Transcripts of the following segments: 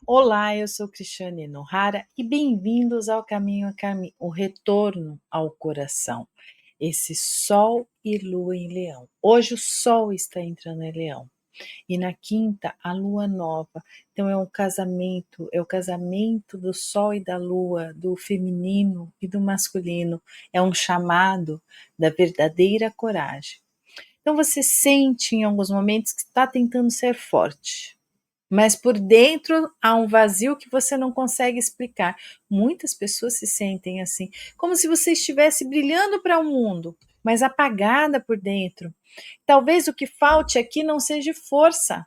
Olá, eu sou Cristiane Nohara e bem-vindos ao o retorno ao coração. Esse Sol e Lua em Leão. Hoje o Sol está entrando em Leão e na quinta a Lua nova. Então é o casamento do Sol e da Lua, do feminino e do masculino. É um chamado da verdadeira coragem. Então você sente em alguns momentos que está tentando ser forte, mas por dentro há um vazio que você não consegue explicar. Muitas pessoas se sentem assim, como se você estivesse brilhando para o mundo, mas apagada por dentro. Talvez o que falte aqui não seja força,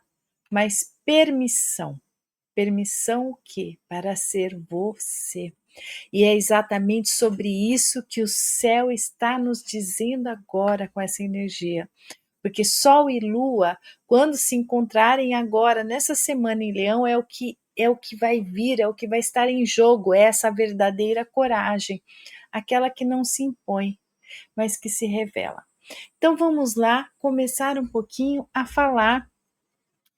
mas permissão. Permissão o quê? Para ser você. E é exatamente sobre isso que o céu está nos dizendo agora com essa energia. Porque Sol e Lua, quando se encontrarem agora, nessa semana em Leão, é o que vai vir, é o que vai estar em jogo, é essa verdadeira coragem, aquela que não se impõe, mas que se revela. Então vamos lá começar um pouquinho a falar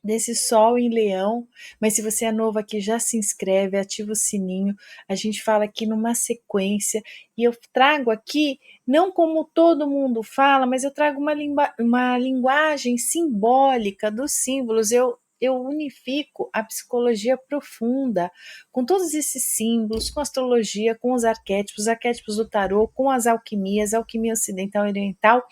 desse Sol em Leão, mas se você é novo aqui, já se inscreve, ativa o sininho, a gente fala aqui numa sequência, e eu trago aqui, não como todo mundo fala, mas eu trago uma linguagem simbólica dos símbolos, eu unifico a psicologia profunda com todos esses símbolos, com a astrologia, com os arquétipos do tarô, com as alquimias, alquimia ocidental e oriental,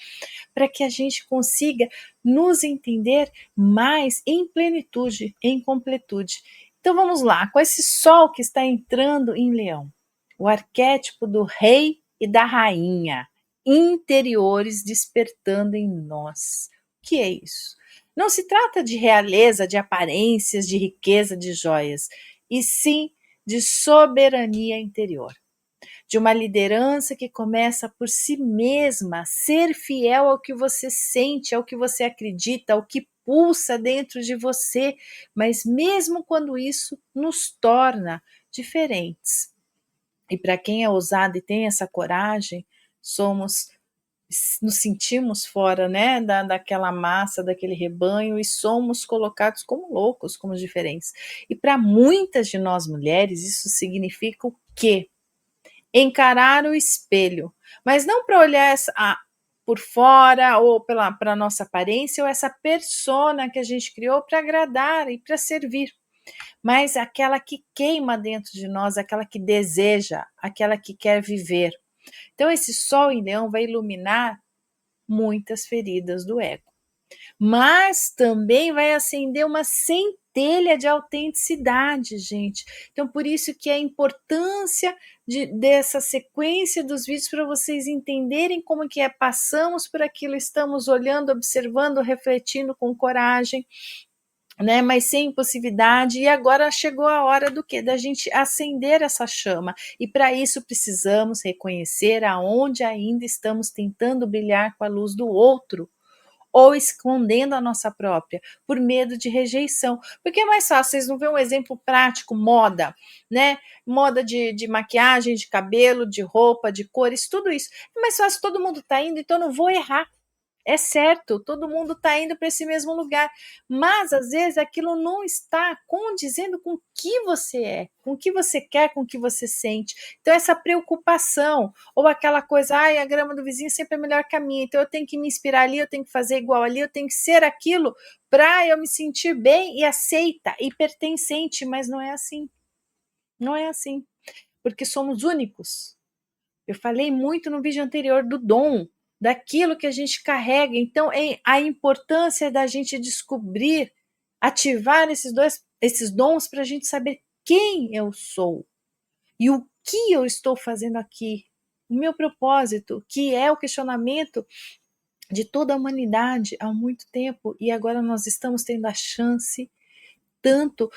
para que a gente consiga nos entender mais em plenitude, em completude. Então vamos lá, com esse sol que está entrando em Leão, o arquétipo do rei e da rainha, interiores despertando em nós. O que é isso? Não se trata de realeza, de aparências, de riqueza, de joias, e sim de soberania interior, de uma liderança que começa por si mesma, ser fiel ao que você sente, ao que você acredita, ao que pulsa dentro de você, mas mesmo quando isso nos torna diferentes. E para quem é ousado e tem essa coragem, nos sentimos fora, né, daquela massa, daquele rebanho, e somos colocados como loucos, como diferentes. E para muitas de nós mulheres, isso significa o quê? Encarar o espelho, mas não para olhar por fora ou para a nossa aparência ou essa persona que a gente criou para agradar e para servir, mas aquela que queima dentro de nós, aquela que deseja, aquela que quer viver. Então esse sol em Leão vai iluminar muitas feridas do ego, mas também vai acender uma centelha de autenticidade, gente. Então, por isso que a importância dessa sequência dos vídeos para vocês entenderem como que é, passamos por aquilo, estamos olhando, observando, refletindo com coragem, né, mas sem impulsividade, e agora chegou a hora do quê? Da gente acender essa chama, e para isso precisamos reconhecer aonde ainda estamos tentando brilhar com a luz do outro, ou escondendo a nossa própria, por medo de rejeição. Porque é mais fácil, vocês não vêem um exemplo prático, moda, né? Moda de maquiagem, de cabelo, de roupa, de cores, tudo isso. É mais fácil, todo mundo está indo, então eu não vou errar. É certo, todo mundo está indo para esse mesmo lugar, mas às vezes aquilo não está condizendo com o que você é, com o que você quer, com o que você sente. Então, essa preocupação, ou aquela coisa, ai, a grama do vizinho sempre é melhor que a minha, então eu tenho que me inspirar ali, eu tenho que fazer igual ali, eu tenho que ser aquilo para eu me sentir bem e aceita e pertencente, mas não é assim. Não é assim, porque somos únicos. Eu falei muito no vídeo anterior do dom, daquilo que a gente carrega. Então, é a importância da gente descobrir, ativar esses dons para a gente saber quem eu sou e o que eu estou fazendo aqui. O meu propósito, que é o questionamento de toda a humanidade há muito tempo, e agora nós estamos tendo a chance, tanto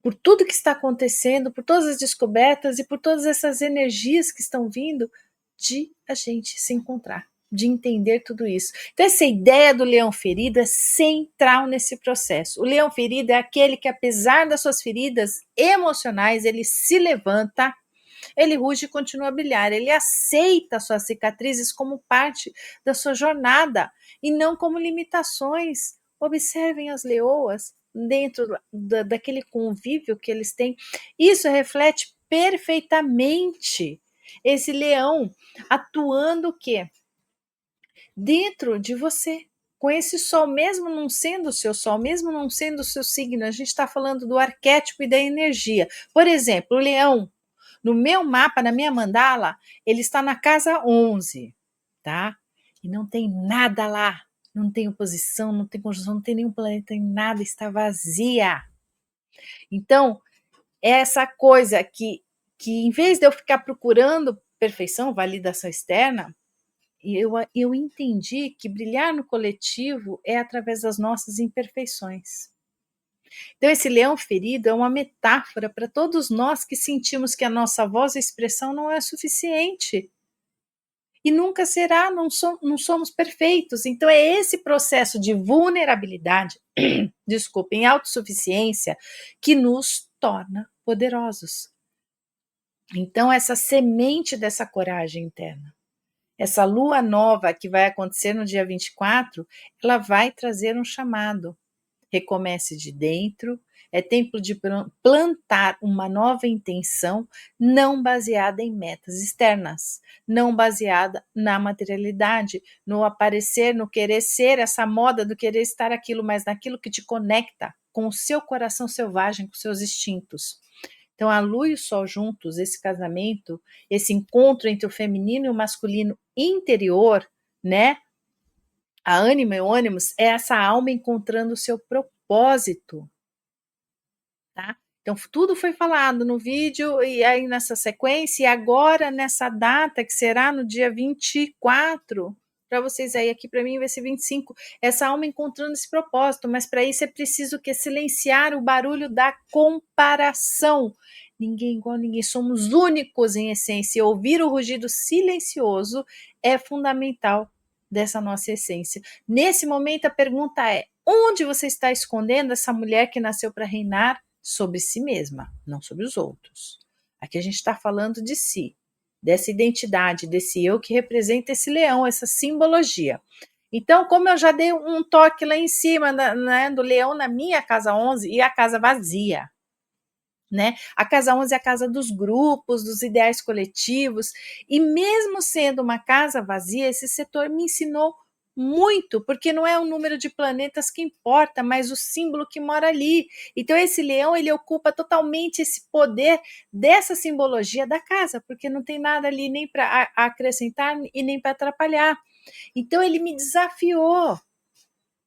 por tudo que está acontecendo, por todas as descobertas e por todas essas energias que estão vindo, de a gente se encontrar, de entender tudo isso. Então, essa ideia do leão ferido é central nesse processo. O leão ferido é aquele que, apesar das suas feridas emocionais, ele se levanta, ele ruge e continua a brilhar. Ele aceita suas cicatrizes como parte da sua jornada e não como limitações. Observem as leoas. dentro daquele convívio que eles têm. Isso reflete perfeitamente esse leão atuando o quê? Dentro de você. Com esse sol, mesmo não sendo o seu sol, mesmo não sendo o seu signo, a gente está falando do arquétipo e da energia. Por exemplo, o leão, no meu mapa, na minha mandala, ele está na casa 11, tá? E não tem nada lá. Não tem oposição, não tem conjunção, não tem nenhum planeta, nem nada, está vazia. Então, é essa coisa que em vez de eu ficar procurando perfeição, validação externa, eu entendi que brilhar no coletivo é através das nossas imperfeições. Então, esse leão ferido é uma metáfora para todos nós que sentimos que a nossa voz e expressão não é suficiente. E nunca será, não somos perfeitos. Então, é esse processo de vulnerabilidade, desculpa, em autossuficiência, que nos torna poderosos. Então, essa semente dessa coragem interna, essa lua nova que vai acontecer no dia 24, ela vai trazer um chamado. Recomece de dentro, é tempo de plantar uma nova intenção, não baseada em metas externas, não baseada na materialidade, no aparecer, no querer ser, essa moda do querer estar aquilo, mas naquilo que te conecta com o seu coração selvagem, com seus instintos. Então, a lua e o sol juntos, esse casamento, esse encontro entre o feminino e o masculino interior, né? A ânima e o ânimos é essa alma encontrando o seu propósito, tá? Então, tudo foi falado no vídeo e aí nessa sequência, e agora nessa data, que será no dia 24, para vocês aí, aqui para mim vai ser 25, essa alma encontrando esse propósito, mas para isso é preciso que silenciar o barulho da comparação. Ninguém igual a ninguém, somos únicos em essência, ouvir o rugido silencioso é fundamental dessa nossa essência. Nesse momento a pergunta é, onde você está escondendo essa mulher que nasceu para reinar sobre si mesma, não sobre os outros? Aqui a gente está falando de si, dessa identidade, desse eu que representa esse leão, essa simbologia. Então, como eu já dei um toque lá em cima, né, do leão na minha casa 11 e a casa vazia, né? A casa 11 é a casa dos grupos, dos ideais coletivos, e mesmo sendo uma casa vazia, esse setor me ensinou muito, porque não é o número de planetas que importa, mas o símbolo que mora ali. Então esse leão, ele ocupa totalmente esse poder dessa simbologia da casa, porque não tem nada ali nem para acrescentar e nem para atrapalhar. Então ele me desafiou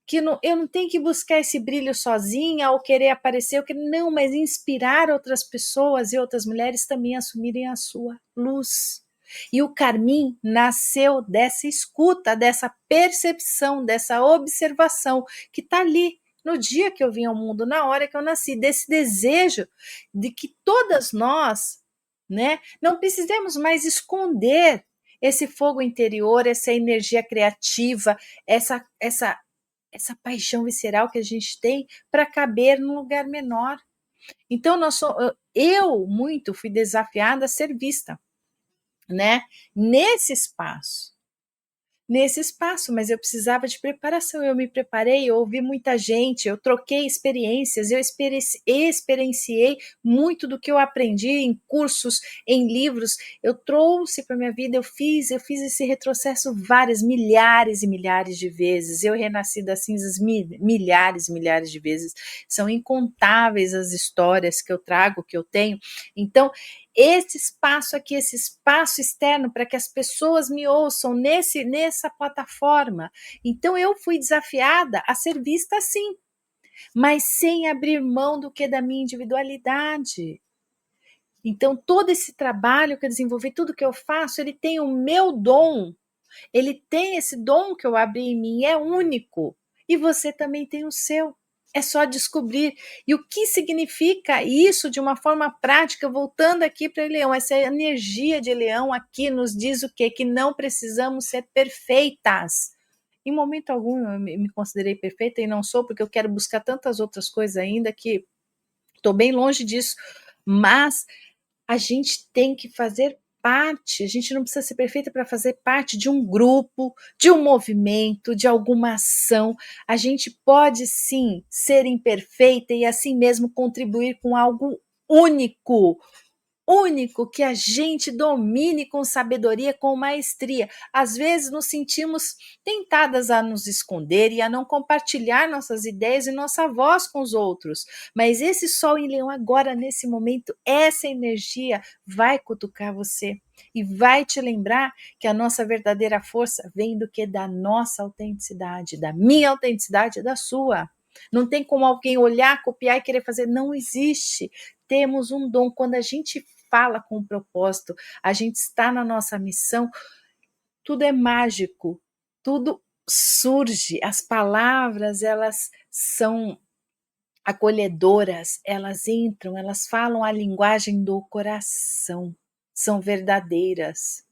que eu não tenho que buscar esse brilho sozinha ou querer aparecer, não, mas inspirar outras pessoas e outras mulheres também a assumirem a sua luz. E o Carmim nasceu dessa escuta, dessa percepção, dessa observação que está ali no dia que eu vim ao mundo, na hora que eu nasci, desse desejo de que todas nós, né, não precisemos mais esconder esse fogo interior, essa energia criativa, essa paixão visceral que a gente tem para caber num lugar menor. Então, eu muito fui desafiada a ser vista, né? Nesse espaço, mas eu precisava de preparação, eu me preparei, eu ouvi muita gente, eu troquei experiências, eu experienciei muito do que eu aprendi em cursos, em livros, eu trouxe para minha vida, eu fiz esse retrocesso várias, milhares e milhares de vezes, eu renasci das cinzas milhares e milhares de vezes, são incontáveis as histórias que eu trago, que eu tenho, então esse espaço aqui, esse espaço externo para que as pessoas me ouçam nessa plataforma. Então eu fui desafiada a ser vista assim, mas sem abrir mão do que da minha individualidade. Então todo esse trabalho que eu desenvolvi, tudo que eu faço, ele tem o meu dom. Ele tem esse dom que eu abri em mim, é único. E você também tem o seu. É só descobrir. E o que significa isso de uma forma prática, voltando aqui para Leão, essa energia de Leão aqui nos diz o quê? Que não precisamos ser perfeitas. Em momento algum eu me considerei perfeita e não sou, porque eu quero buscar tantas outras coisas ainda que estou bem longe disso. Mas a gente tem que fazer parte, a gente não precisa ser perfeita para fazer parte de um grupo, de um movimento, de alguma ação. A gente pode sim ser imperfeita e assim mesmo contribuir com algo único, único, que a gente domine com sabedoria, com maestria. Às vezes nos sentimos tentadas a nos esconder e a não compartilhar nossas ideias e nossa voz com os outros. Mas esse Sol em Leão agora, nesse momento, essa energia vai cutucar você e vai te lembrar que a nossa verdadeira força vem do que? Da nossa autenticidade, da minha autenticidade e da sua. Não tem como alguém olhar, copiar e querer fazer. Não existe. Temos um dom. Quando a gente fala com um propósito, a gente está na nossa missão, tudo é mágico, tudo surge. As palavras, elas são acolhedoras, elas entram, elas falam a linguagem do coração, são verdadeiras,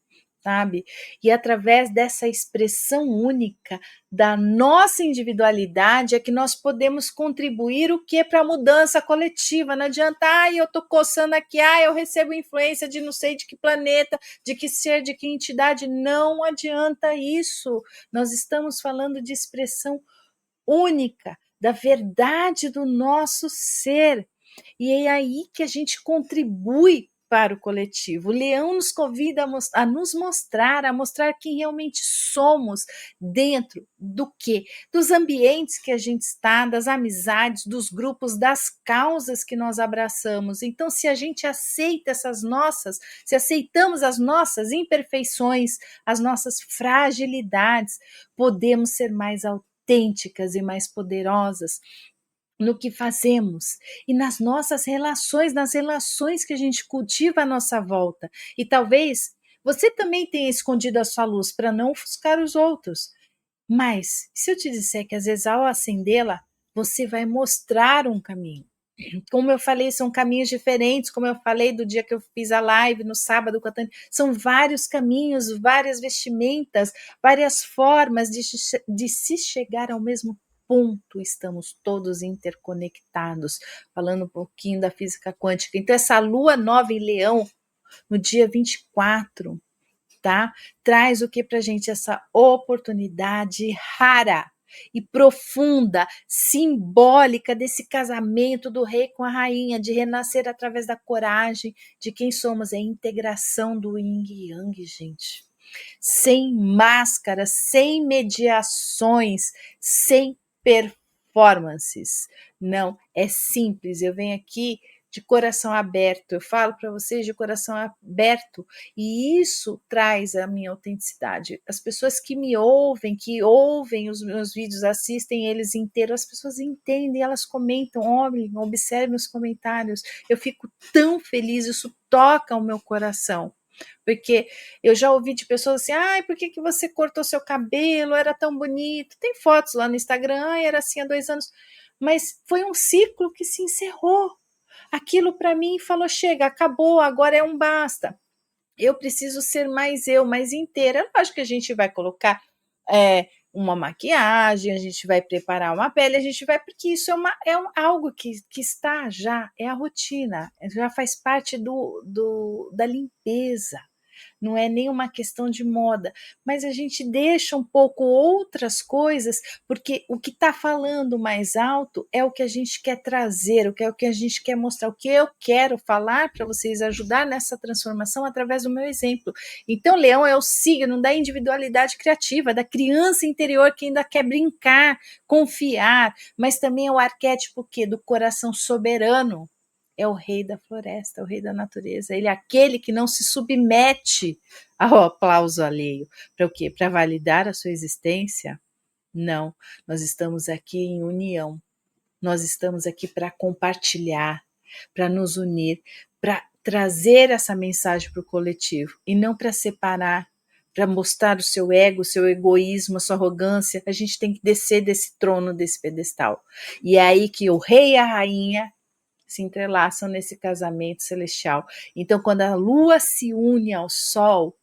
sabe? E através dessa expressão única da nossa individualidade é que nós podemos contribuir o que para a mudança coletiva. Não adianta, eu tô coçando aqui, eu recebo influência de não sei de que planeta, de que ser, de que entidade. Não adianta isso. Nós estamos falando de expressão única, da verdade do nosso ser. E é aí que a gente contribui para o coletivo. O Leão nos convida a nos mostrar, a mostrar quem realmente somos dentro do quê? Dos ambientes que a gente está, das amizades, dos grupos, das causas que nós abraçamos. Então, se a gente aceita se aceitamos as nossas imperfeições, as nossas fragilidades, podemos ser mais autênticas e mais poderosas no que fazemos e nas nossas relações, nas relações que a gente cultiva à nossa volta. E talvez você também tenha escondido a sua luz para não ofuscar os outros. Mas se eu te disser que às vezes ao acendê-la, você vai mostrar um caminho. Como eu falei, são caminhos diferentes, como eu falei do dia que eu fiz a live no sábado com a Tânia, são vários caminhos, várias vestimentas, várias formas de se chegar ao mesmo ponto, estamos todos interconectados, falando um pouquinho da física quântica. Então, essa lua nova em Leão, no dia 24, tá? Traz o que pra gente? Essa oportunidade rara e profunda, simbólica desse casamento do rei com a rainha, de renascer através da coragem de quem somos. É a integração do yin e yang, gente. Sem máscaras, sem mediações, sem performances. Não, é simples. Eu venho aqui de coração aberto, eu falo para vocês de coração aberto, e isso traz a minha autenticidade. As pessoas que ouvem os meus vídeos, assistem eles inteiros, as pessoas entendem, elas comentam, olhem, observem os comentários. Eu fico tão feliz, isso toca o meu coração. Porque eu já ouvi de pessoas assim, por que você cortou seu cabelo? Era tão bonito. Tem fotos lá no Instagram, era assim há 2 anos. Mas foi um ciclo que se encerrou. Aquilo para mim falou, chega, acabou, agora é um basta. Eu preciso ser mais eu, mais inteira. Eu acho que a gente vai colocar uma maquiagem, a gente vai preparar uma pele, a gente vai, porque isso é algo que está já, é a rotina, já faz parte da limpeza. Não é nem uma questão de moda, mas a gente deixa um pouco outras coisas, porque o que está falando mais alto é o que a gente quer trazer, o que a gente quer mostrar, o que eu quero falar para vocês, ajudar nessa transformação através do meu exemplo. Então, Leão é o signo da individualidade criativa, da criança interior que ainda quer brincar, confiar, mas também é o arquétipo do coração soberano. É o rei da floresta, o rei da natureza. Ele é aquele que não se submete ao aplauso alheio. Para o quê? Para validar a sua existência? Não. Nós estamos aqui em união. Nós estamos aqui para compartilhar, para nos unir, para trazer essa mensagem para o coletivo e não para separar, para mostrar o seu ego, o seu egoísmo, a sua arrogância. A gente tem que descer desse trono, desse pedestal. E é aí que o rei e a rainha se entrelaçam nesse casamento celestial. Então, quando a lua se une ao sol,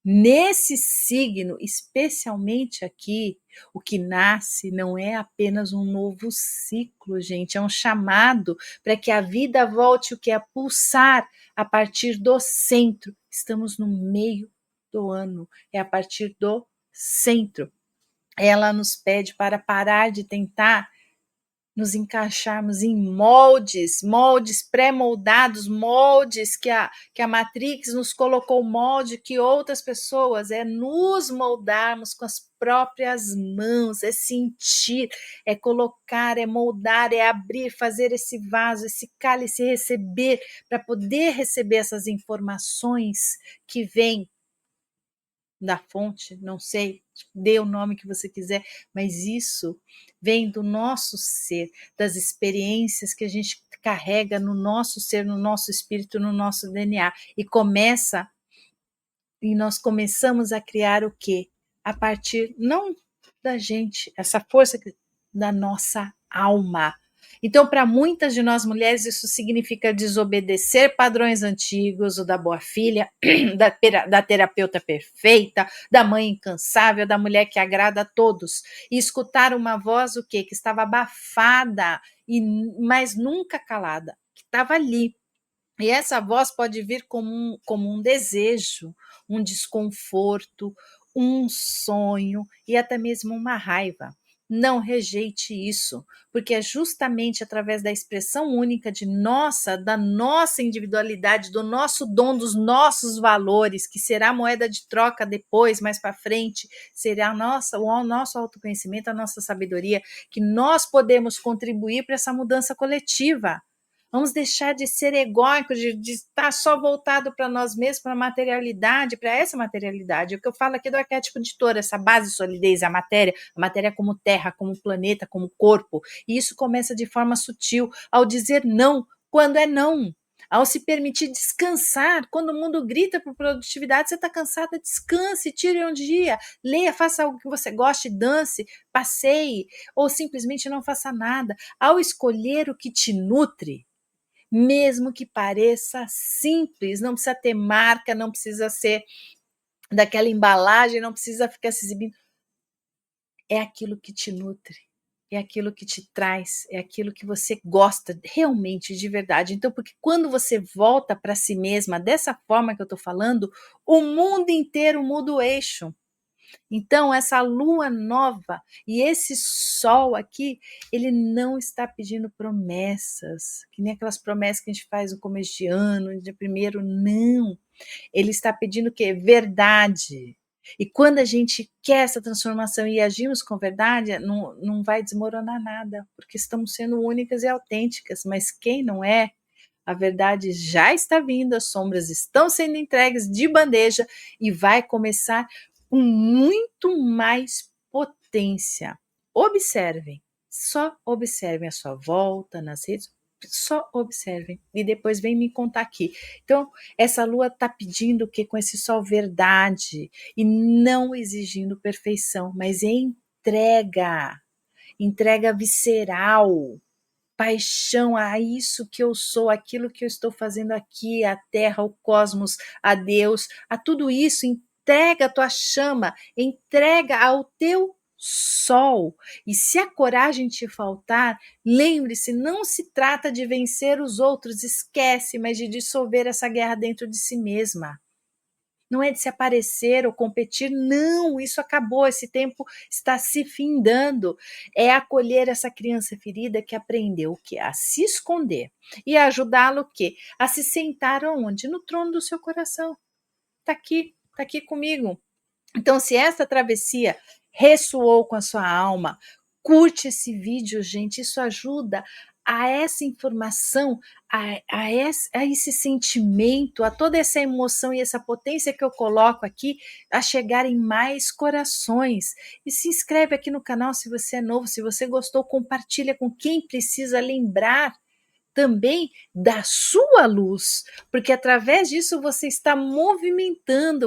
nesse signo, especialmente aqui, o que nasce não é apenas um novo ciclo, gente, é um chamado para que a vida volte o que é a pulsar a partir do centro, Estamos no meio do ano, é a partir do centro. Ela nos pede para parar de tentar nos encaixarmos em moldes pré-moldados, moldes que a Matrix nos colocou, molde que outras pessoas, é nos moldarmos com as próprias mãos, é sentir, é colocar, é moldar, é abrir, fazer esse vaso, esse cálice, receber, para poder receber essas informações que vêm da fonte, não sei, dê o nome que você quiser, mas isso vem do nosso ser, das experiências que a gente carrega no nosso ser, no nosso espírito, no nosso DNA, e nós começamos a criar o quê? A partir não da gente, essa força da nossa alma. Então, para muitas de nós mulheres, isso significa desobedecer padrões antigos, o da boa filha, da terapeuta perfeita, da mãe incansável, da mulher que agrada a todos, e escutar uma voz o quê? Que estava abafada, mas nunca calada, que estava ali. E essa voz pode vir como um desejo, um desconforto, um sonho e até mesmo uma raiva. Não rejeite isso, porque é justamente através da expressão única da nossa individualidade, do nosso dom, dos nossos valores, que será a moeda de troca depois, mais para frente, será o nosso autoconhecimento, a nossa sabedoria, que nós podemos contribuir para essa mudança coletiva. Vamos deixar de ser egóicos, de estar só voltado para nós mesmos, para a materialidade, para essa materialidade. O que eu falo aqui do arquétipo de touro, essa base de solidez, a matéria como terra, como planeta, como corpo. E isso começa de forma sutil, ao dizer não, quando é não. Ao se permitir descansar, quando o mundo grita por produtividade, você está cansada, descanse, tire um dia, leia, faça algo que você goste, dance, passeie, ou simplesmente não faça nada. Ao escolher o que te nutre, mesmo que pareça simples, não precisa ter marca, não precisa ser daquela embalagem, não precisa ficar se exibindo. É aquilo que te nutre, é aquilo que te traz, é aquilo que você gosta realmente, de verdade. Então, porque quando você volta para si mesma dessa forma que eu estou falando, o mundo inteiro muda o eixo. Então, essa lua nova e esse sol aqui, ele não está pedindo promessas, que nem aquelas promessas que a gente faz no começo de ano, de primeiro, não. Ele está pedindo o quê? Verdade. E quando a gente quer essa transformação e agimos com verdade, não vai desmoronar nada, porque estamos sendo únicas e autênticas, mas quem não é, a verdade já está vindo, as sombras estão sendo entregues de bandeja e vai começar com muito mais potência. Observem, só observem a sua volta nas redes, só observem e depois vem me contar aqui. Então, essa lua está pedindo o que com esse sol? Verdade, e não exigindo perfeição, mas entrega visceral, paixão a isso que eu sou, aquilo que eu estou fazendo aqui, a terra, o cosmos, a Deus, a tudo isso. Entrega a tua chama, entrega ao teu sol. E se a coragem te faltar, lembre-se, não se trata de vencer os outros, esquece, mas de dissolver essa guerra dentro de si mesma. Não é de se aparecer ou competir, não, isso acabou, esse tempo está se findando. É acolher essa criança ferida que aprendeu o quê? A se esconder e ajudá-lo o quê? A se sentar onde? No trono do seu coração. Tá aqui comigo. Então, se essa travessia ressoou com a sua alma, curte esse vídeo, gente, isso ajuda a essa informação, a esse sentimento, a toda essa emoção e essa potência que eu coloco aqui, a chegar em mais corações. E se inscreve aqui no canal se você é novo, se você gostou, compartilha com quem precisa lembrar também da sua luz, porque através disso você está movimentando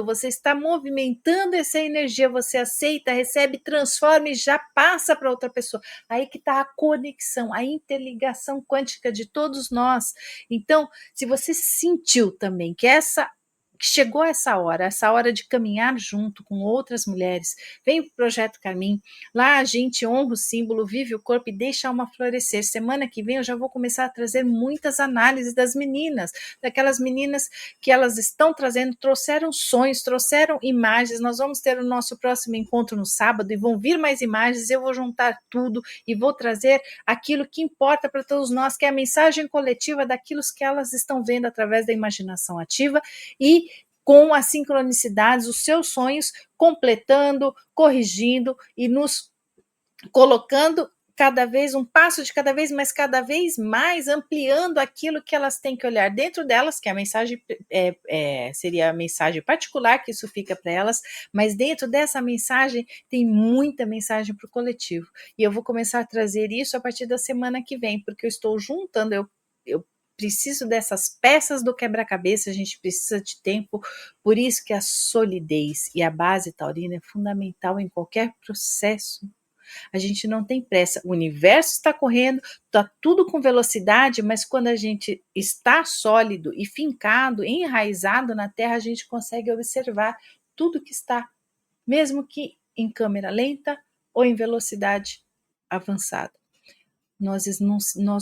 essa energia, você aceita, recebe, transforma e já passa para outra pessoa. Aí que está a conexão, a interligação quântica de todos nós. Então, se você sentiu também que essa que chegou essa hora de caminhar junto com outras mulheres. Vem para o Projeto Carmim, lá a gente honra o símbolo, vive o corpo e deixa a alma florescer. Semana que vem eu já vou começar a trazer muitas análises das meninas, daquelas meninas que elas estão trazendo, trouxeram sonhos, trouxeram imagens. Nós vamos ter o nosso próximo encontro no sábado e vão vir mais imagens, eu vou juntar tudo e vou trazer aquilo que importa para todos nós, que é a mensagem coletiva daquilo que elas estão vendo através da imaginação ativa e com as sincronicidades, os seus sonhos, completando, corrigindo e nos colocando cada vez um passo de cada vez mais ampliando aquilo que elas têm que olhar dentro delas, que a mensagem seria a mensagem particular, que isso fica para elas, mas dentro dessa mensagem tem muita mensagem para o coletivo. E eu vou começar a trazer isso a partir da semana que vem, porque eu estou juntando, eu preciso dessas peças do quebra-cabeça, a gente precisa de tempo, por isso que a solidez e a base taurina é fundamental em qualquer processo. A gente não tem pressa, o universo está correndo, está tudo com velocidade, mas quando a gente está sólido e fincado, enraizado na terra, a gente consegue observar tudo que está, mesmo que em câmera lenta ou em velocidade avançada. Nós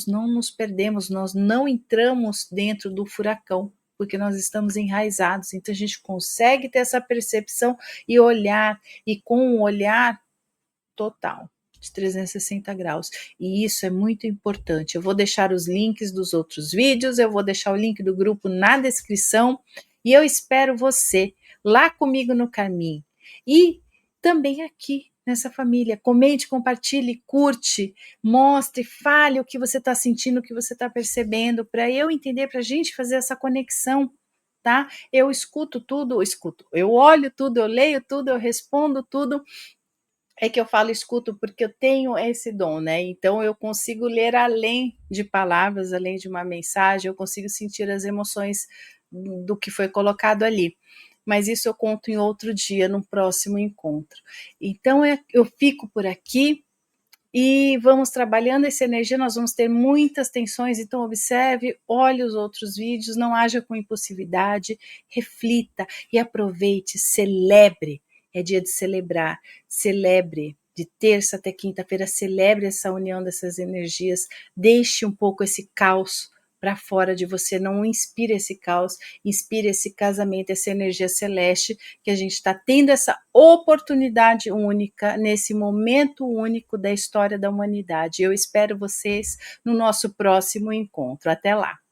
não nos perdemos, nós não entramos dentro do furacão, porque nós estamos enraizados, então a gente consegue ter essa percepção e olhar, e com um olhar total, de 360 graus, e isso é muito importante. Eu vou deixar os links dos outros vídeos, eu vou deixar o link do grupo na descrição, e eu espero você lá comigo no Carmim, e também aqui nessa família. Comente, compartilhe, curte, mostre, fale o que você está sentindo, o que você está percebendo, para eu entender, para a gente fazer essa conexão, tá? Eu escuto tudo, eu olho tudo, eu leio tudo, eu respondo tudo. É que eu falo escuto porque eu tenho esse dom, né? Então eu consigo ler além de palavras, além de uma mensagem, eu consigo sentir as emoções do que foi colocado ali. Mas isso eu conto em outro dia, no próximo encontro. Então eu fico por aqui e vamos trabalhando essa energia, nós vamos ter muitas tensões, então observe, olhe os outros vídeos, não haja com impulsividade, reflita e aproveite, celebre, é dia de celebrar, celebre, de terça até quinta-feira, celebre essa união dessas energias, deixe um pouco esse caos para fora de você, não inspire esse caos, inspire esse casamento, essa energia celeste, que a gente está tendo essa oportunidade única, nesse momento único da história da humanidade. Eu espero vocês no nosso próximo encontro. Até lá!